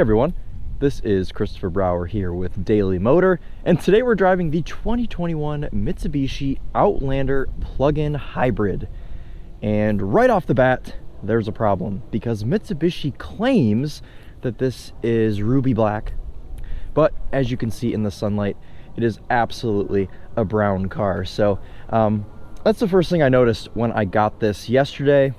everyone, this is Christopher Brower here with Daily Motor, and today we're driving the 2021 Mitsubishi Outlander plug-in hybrid. And right off the bat, there's a problem because Mitsubishi claims that this is ruby black, but as you can see in the sunlight, it is absolutely a brown car. So that's the first thing I noticed when I got this yesterday.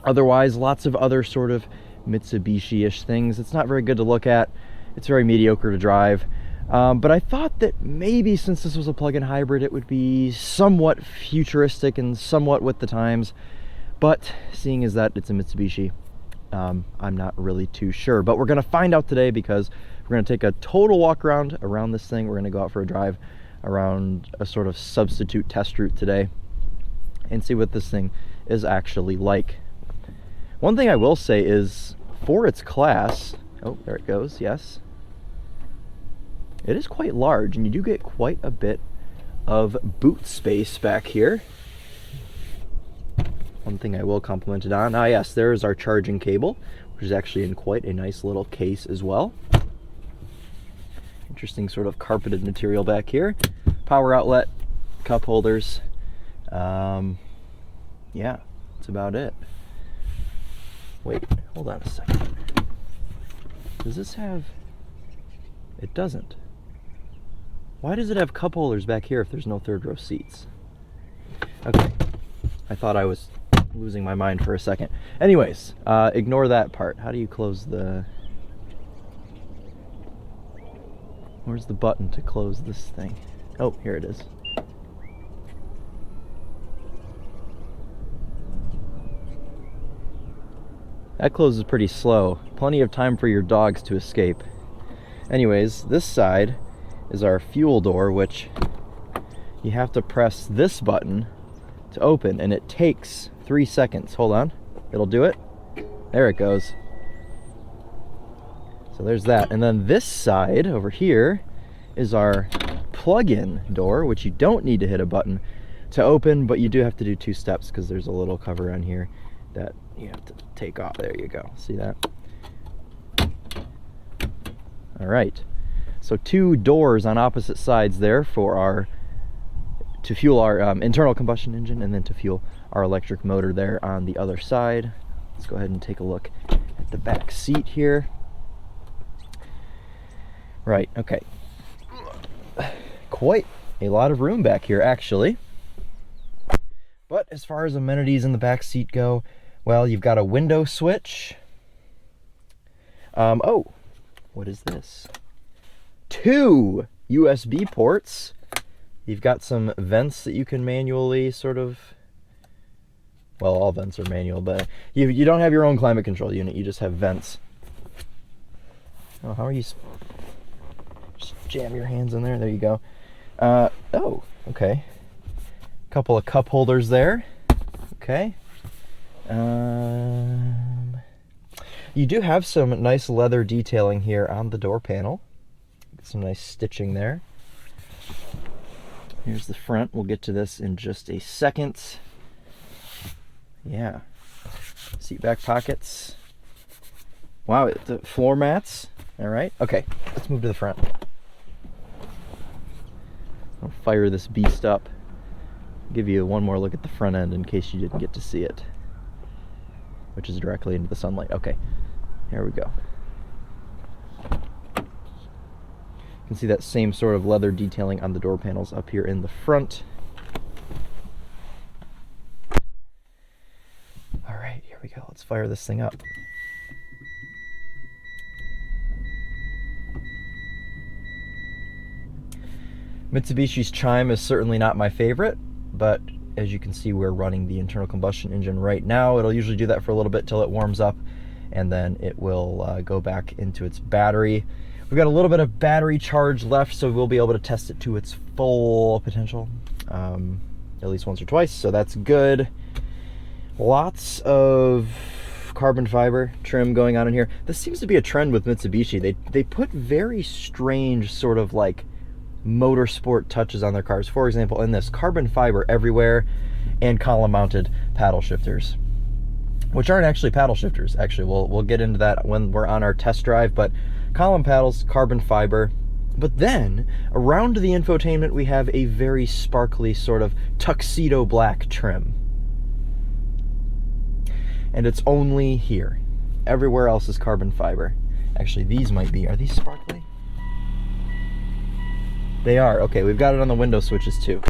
Otherwise, lots of other sort of Mitsubishi-ish things. It's not very good to look at. It's very mediocre to drive. But I thought that maybe since this was a plug-in hybrid, it would be somewhat futuristic and somewhat with the times. But seeing as that it's a Mitsubishi, I'm not really too sure. But we're going to find out today because we're going to take a total walk around this thing. We're going to go out for a drive around a sort of substitute test route today and see what this thing is actually like. One thing I will say is, for its class, oh, there it goes, yes. It is quite large, and you do get quite a bit of boot space back here. One thing I will compliment it on, yes, there is our charging cable, which is actually in quite a nice little case as well. Interesting sort of carpeted material back here. Power outlet, cup holders. Yeah, that's about it. Wait, hold on a second. Does this have... It doesn't. Why does it have cup holders back here if there's no third row seats? Okay, I thought I was losing my mind for a second. Anyways, ignore that part. How do you close the... Where's the button to close this thing? Oh, here it is. That closes pretty slow. Plenty of time for your dogs to escape. Anyways, this side is our fuel door, which you have to press this button to open, and it takes 3 seconds. Hold on. It'll do it. There it goes. So there's that. And then this side over here is our plug-in door, which you don't need to hit a button to open, but you do have to do 2 steps because there's a little cover on here that you have to take off. There you go. See that? All right. So 2 doors on opposite sides there for to fuel our internal combustion engine, and then to fuel our electric motor there on the other side. Let's go ahead and take a look at the back seat here. Right, okay. Quite a lot of room back here, actually. But as far as amenities in the back seat go, well, you've got a window switch. Oh, what is this? 2 USB ports. You've got some vents that you can manually sort of... Well, all vents are manual, but you don't have your own climate control unit. You just have vents. Oh, how are you... Just jam your hands in there. There you go. Oh, okay. Couple of cup holders there. Okay. You do have some nice leather detailing here on the door panel. Some nice stitching there. Here's the front. We'll get to this in just a second. Yeah. Seat back pockets. Wow, the floor mats. All right. Okay, let's move to the front. I'll fire this beast up. Give you one more look at the front end in case you didn't get to see it, which is directly into the sunlight. Okay, here we go. You can see that same sort of leather detailing on the door panels up here in the front. All right, here we go. Let's fire this thing up. Mitsubishi's chime is certainly not my favorite, but as you can see, we're running the internal combustion engine right now. It'll usually do that for a little bit till it warms up, and then it will go back into its battery. We've got a little bit of battery charge left, so we'll be able to test it to its full potential at least once or twice, so that's good. Lots of carbon fiber trim going on in here. This seems to be a trend with Mitsubishi. They put very strange sort of like motorsport touches on their cars. For example, in this, carbon fiber everywhere and column mounted paddle shifters. which aren't actually paddle shifters. Actually, we'll get into that when we're on our test drive, but column paddles, carbon fiber. But then, around the infotainment, we have a very sparkly sort of tuxedo black trim. And it's only here. Everywhere else is carbon fiber. Actually, these might be. Are these sparkly? They are. Okay, we've got it on the window switches too.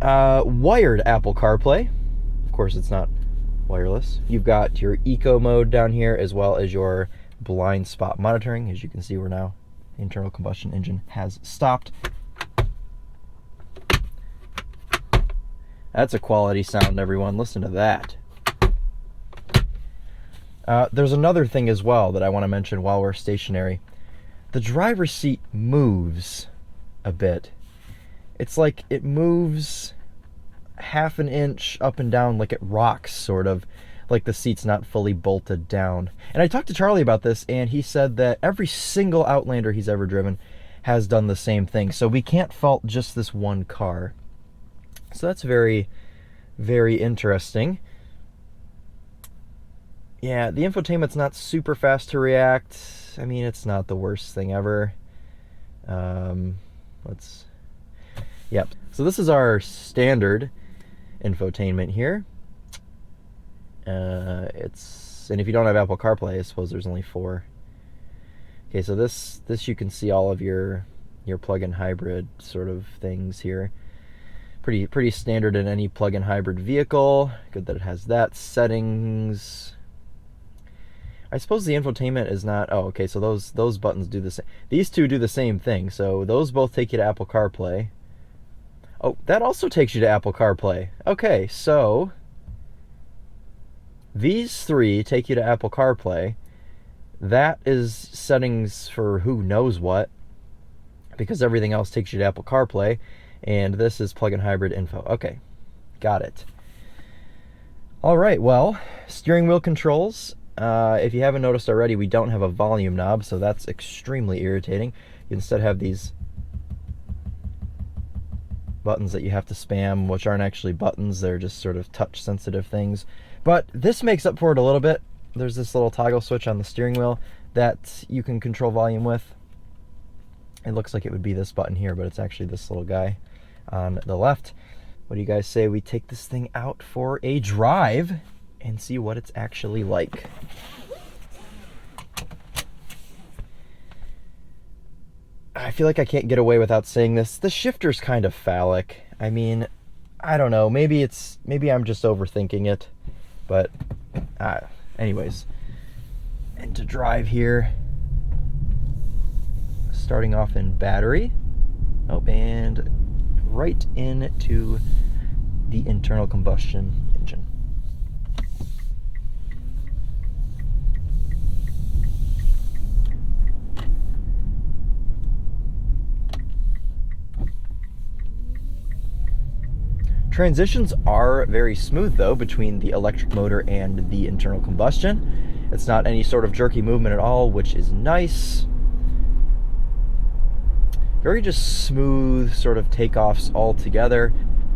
Wired Apple CarPlay. Of course, it's not wireless. You've got your eco mode down here, as well as your blind spot monitoring. As you can see, we're now, the internal combustion engine has stopped. That's a quality sound, everyone. Listen to that. There's another thing as well that I want to mention while we're stationary. The driver's seat moves a bit. It's like it moves half an inch up and down, like it rocks, sort of, like the seat's not fully bolted down. And I talked to Charlie about this, and he said that every single Outlander he's ever driven has done the same thing. So we can't fault just this one car. So that's very, very interesting. Yeah, the infotainment's not super fast to react. I mean, it's not the worst thing ever. Yep. So this is our standard infotainment here. And if you don't have Apple CarPlay, I suppose there's only 4. Okay, so this you can see all of your plug-in hybrid sort of things here. Pretty standard in any plug-in hybrid vehicle. Good that it has that. Settings. I suppose the infotainment is not. Oh, okay. So those buttons do the same. These two do the same thing. So those both take you to Apple CarPlay. Oh, that also takes you to Apple CarPlay. Okay, so these 3 take you to Apple CarPlay. That is settings for who knows what, because everything else takes you to Apple CarPlay, and this is plug-in hybrid info. Okay, got it. All right, well, steering wheel controls. If you haven't noticed already, we don't have a volume knob, so that's extremely irritating. You instead have these buttons that you have to spam, which aren't actually buttons, they're just sort of touch sensitive things. But this makes up for it a little bit. There's this little toggle switch on the steering wheel that you can control volume with. It looks like it would be this button here, but it's actually this little guy on the left. What do you guys say we take this thing out for a drive and see what it's actually like? I feel like I can't get away without saying this. The shifter's kind of phallic. I mean, I don't know. Maybe I'm just overthinking it. But anyways, and to drive here, starting off in battery. Oh, and right into the internal combustion engine. Transitions are very smooth though between the electric motor and the internal combustion. It's not any sort of jerky movement at all, which is nice. Very just smooth sort of takeoffs all together.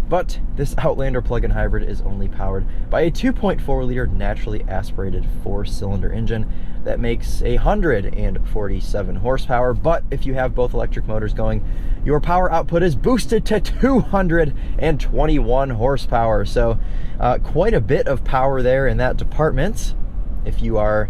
But this Outlander plug-in hybrid is only powered by a 2.4 liter naturally aspirated 4-cylinder engine that makes 147 horsepower. But if you have both electric motors going, your power output is boosted to 221 horsepower. So quite a bit of power there in that department if you are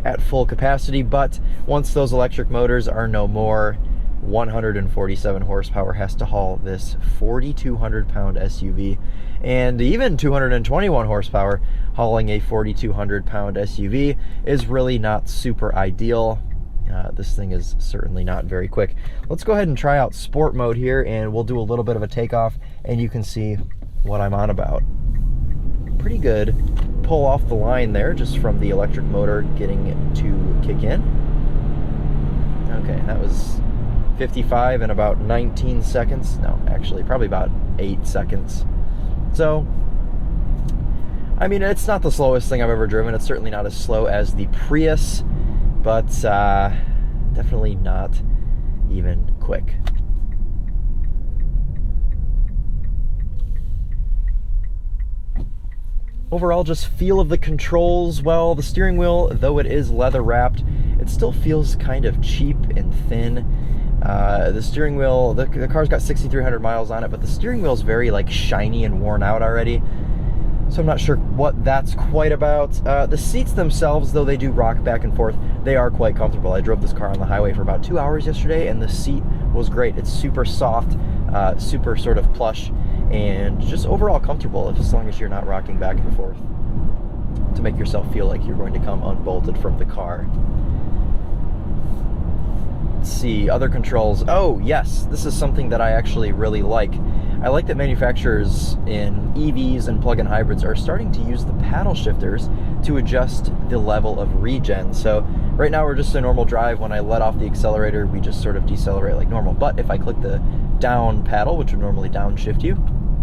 at full capacity. But once those electric motors are no more, 147 horsepower has to haul this 4,200 pound SUV, and even 221 horsepower hauling a 4,200 pound SUV is really not super ideal. This thing is certainly not very quick. Let's go ahead and try out sport mode here, and we'll do a little bit of a takeoff, and you can see what I'm on about. Pretty good pull off the line there just from the electric motor getting to kick in. Okay, that was 55 in about 19 seconds. No, actually, probably about 8 seconds. So, I mean, it's not the slowest thing I've ever driven. It's certainly not as slow as the Prius, but definitely not even quick. Overall, just feel of the controls, well, the steering wheel, though it is leather wrapped, it still feels kind of cheap and thin. The steering wheel, the car's got 6,300 miles on it, but the steering wheel is very like shiny and worn out already. So I'm not sure what that's quite about. The seats themselves, though they do rock back and forth, they are quite comfortable. I drove this car on the highway for about 2 hours yesterday, and the seat was great. It's super soft, super sort of plush, and just overall comfortable as long as you're not rocking back and forth to make yourself feel like you're going to come unbolted from the car. Let's see, other controls. Oh yes, this is something that I actually really like. I like that manufacturers in EVs and plug-in hybrids are starting to use the paddle shifters to adjust the level of regen. So right now we're just a normal drive. When I let off the accelerator, we just sort of decelerate like normal. But if I click the down paddle, which would normally downshift you,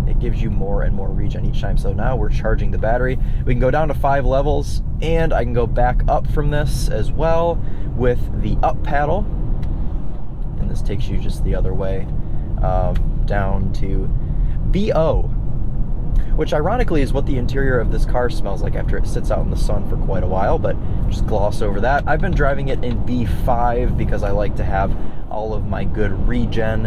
it gives you more and more regen each time. So now we're charging the battery. We can go down to 5 levels, and I can go back up from this as well with the up paddle. And this takes you just the other way, down to BO, which ironically is what the interior of this car smells like after it sits out in the sun for quite a while, but just gloss over that. I've been driving it in B5 because I like to have all of my good regen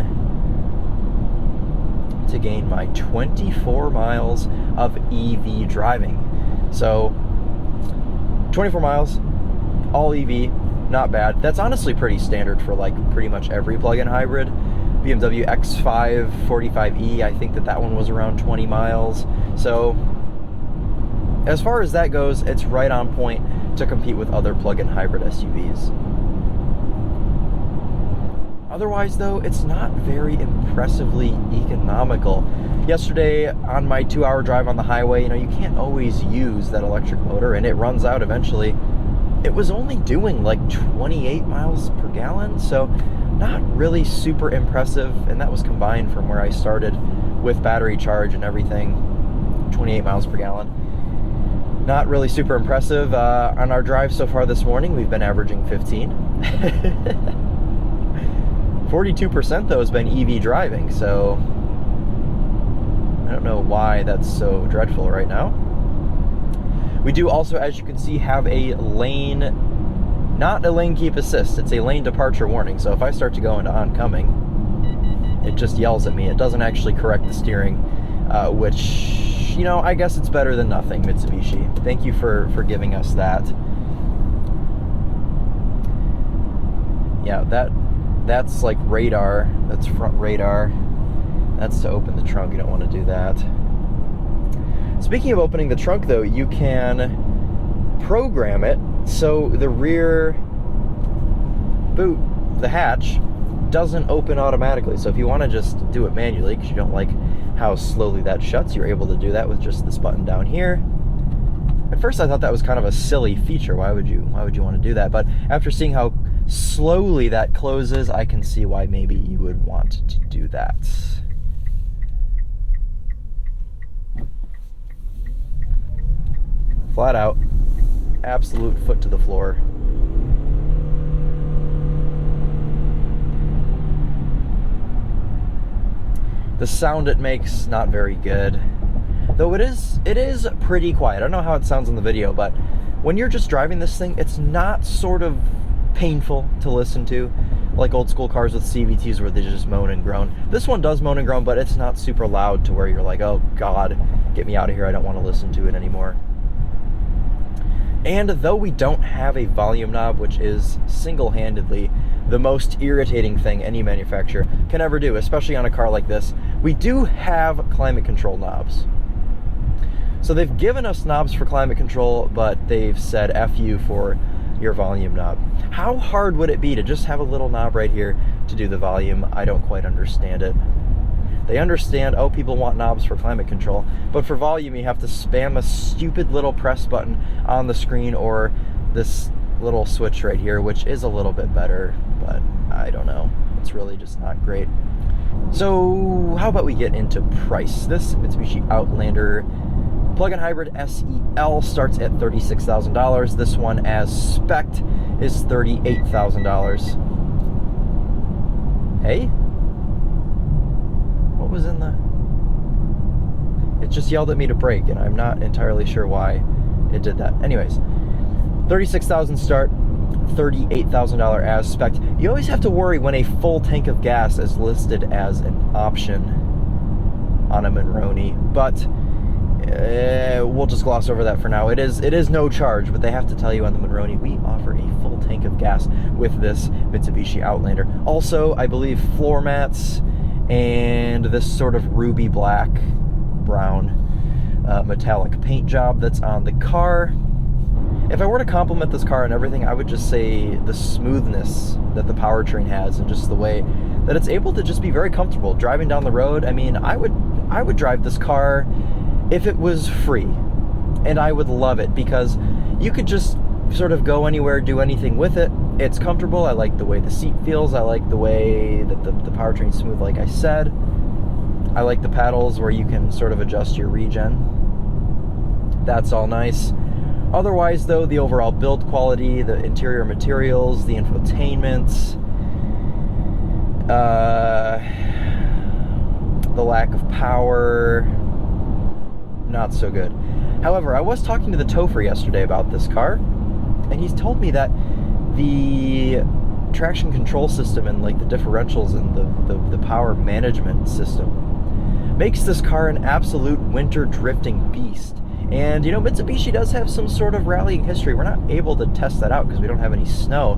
to gain my 24 miles of EV driving. So 24 miles, all EV, not bad. That's honestly pretty standard for like pretty much every plug-in hybrid. BMW X5 45e, I think that one was around 20 miles. So as far as that goes, it's right on point to compete with other plug-in hybrid SUVs. Otherwise though, it's not very impressively economical. Yesterday on my 2-hour drive on the highway, you can't always use that electric motor and it runs out eventually. It was only doing like 28 miles per gallon, so not really super impressive, and that was combined from where I started with battery charge and everything, 28 miles per gallon. Not really super impressive. On our drive so far this morning, we've been averaging 15. 42% though has been EV driving, so I don't know why that's so dreadful right now. We do also, as you can see, have a lane, not a lane keep assist, it's a lane departure warning. So if I start to go into oncoming, it just yells at me. It doesn't actually correct the steering, which, I guess it's better than nothing, Mitsubishi. Thank you for giving us that. Yeah, that's like radar, that's front radar. That's to open the trunk, you don't want to do that. Speaking of opening the trunk though, you can program it so the rear boot, the hatch, doesn't open automatically. So if you want to just do it manually because you don't like how slowly that shuts, you're able to do that with just this button down here. At first I thought that was kind of a silly feature. Why would you want to do that? But after seeing how slowly that closes, I can see why maybe you would want to do that. Flat out, absolute foot to the floor. The sound it makes, not very good. Though it is pretty quiet. I don't know how it sounds in the video, but when you're just driving this thing, it's not sort of painful to listen to, like old school cars with CVTs where they just moan and groan. This one does moan and groan, but it's not super loud to where you're like, oh God, get me out of here, I don't want to listen to it anymore. And though we don't have a volume knob, which is single-handedly the most irritating thing any manufacturer can ever do, especially on a car like this, we do have climate control knobs. So they've given us knobs for climate control, but they've said F you for your volume knob. How hard would it be to just have a little knob right here to do the volume? I don't quite understand it. They understand, oh, people want knobs for climate control, but for volume you have to spam a stupid little press button on the screen or this little switch right here, which is a little bit better, but I don't know. It's really just not great. So how about we get into price? This Mitsubishi Outlander plug-in hybrid SEL starts at $36,000. This one as spec'd is $38,000. Hey? What was in the... It just yelled at me to brake, and I'm not entirely sure why it did that. Anyways, 36,000 start, $38,000 as spec. You always have to worry when a full tank of gas is listed as an option on a Monroney, but we'll just gloss over that for now. It is no charge, but they have to tell you on the Monroney, we offer a full tank of gas with this Mitsubishi Outlander. Also, I believe floor mats and this sort of ruby black, brown, metallic paint job that's on the car. If I were to compliment this car and everything, I would just say the smoothness that the powertrain has and just the way that it's able to just be very comfortable driving down the road. I mean, I would drive this car if it was free, and I would love it because you could just sort of go anywhere, do anything with it. It's comfortable. I like the way the seat feels. I like the way that the powertrain's smooth, like I said. I like the paddles where you can sort of adjust your regen. That's all nice. Otherwise, though, the overall build quality, the interior materials, the infotainment, the lack of power, not so good. However, I was talking to the Topher yesterday about this car, and he's told me that the traction control system and like the differentials and the power management system makes this car an absolute winter drifting beast. And you know, Mitsubishi does have some sort of rallying history. We're not able to test that out because we don't have any snow.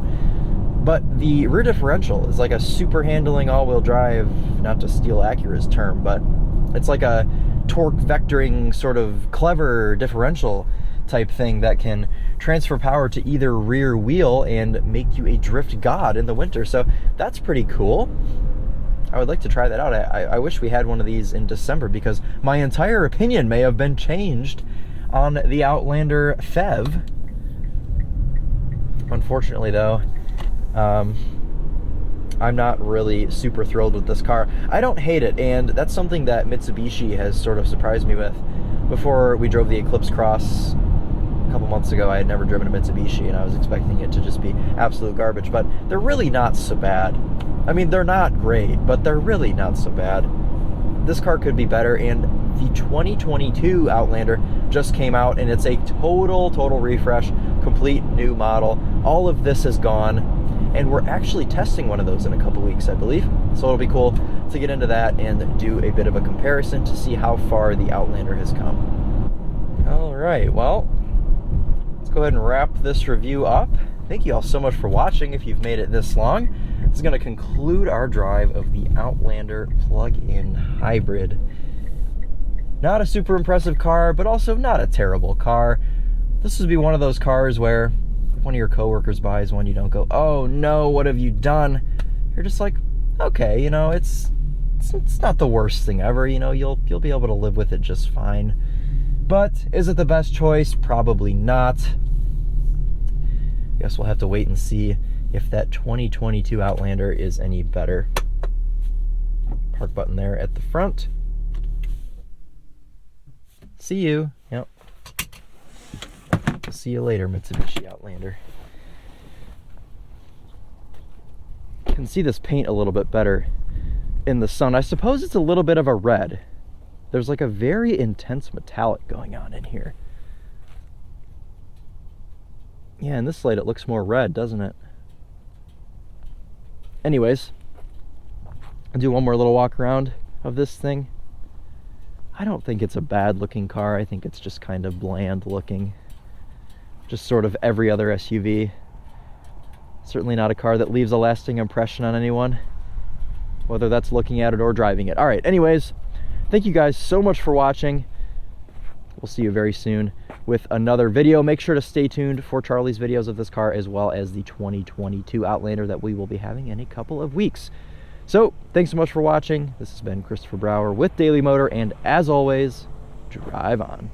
But the rear differential is like a super handling all-wheel drive, not to steal Acura's term, but it's like a torque vectoring sort of clever differential type thing that can transfer power to either rear wheel and make you a drift god in the winter. So that's pretty cool. I would like to try that out. I wish we had one of these in December because my entire opinion may have been changed on the Outlander PHEV. Unfortunately, though, I'm not really super thrilled with this car. I don't hate it, and that's something that Mitsubishi has sort of surprised me with. Before we drove the Eclipse Cross a couple months ago, I had never driven a Mitsubishi, and I was expecting it to just be absolute garbage, but they're really not so bad. I mean, they're not great, but they're really not so bad. This car could be better, and the 2022 Outlander just came out, and it's a total refresh, complete new model. All of this is gone, and we're actually testing one of those in a couple weeks, I believe. So it'll be cool to get into that and do a bit of a comparison to see how far the Outlander has come. All right, well, let's go ahead and wrap this review up. Thank you all so much for watching if you've made it this long. This is going to conclude our drive of the Outlander plug-in hybrid. Not a super impressive car, but also not a terrible car. This would be one of those cars where if one of your coworkers buys one, you don't go, oh no, what have you done? You're just like, okay, you know, it's not the worst thing ever, you know, you'll be able to live with it just fine. But is it the best choice? Probably not. Guess we'll have to wait and see if that 2022 Outlander is any better. Park button there at the front. See you. Yep. We'll see you later, Mitsubishi Outlander. You can see this paint a little bit better in the sun. I suppose it's a little bit of a red. There's like a very intense metallic going on in here. Yeah, in this light it looks more red, doesn't it? Anyways, I'll do one more little walk around of this thing. I don't think it's a bad looking car. I think it's just kind of bland looking. Just sort of every other SUV. Certainly not a car that leaves a lasting impression on anyone, whether that's looking at it or driving it. All right, anyways, thank you guys so much for watching. We'll see you very soon with another video. Make sure to stay tuned for Charlie's videos of this car, as well as the 2022 Outlander that we will be having in a couple of weeks. So, thanks so much for watching. This has been Christopher Brower with Daily Motor, and as always, drive on.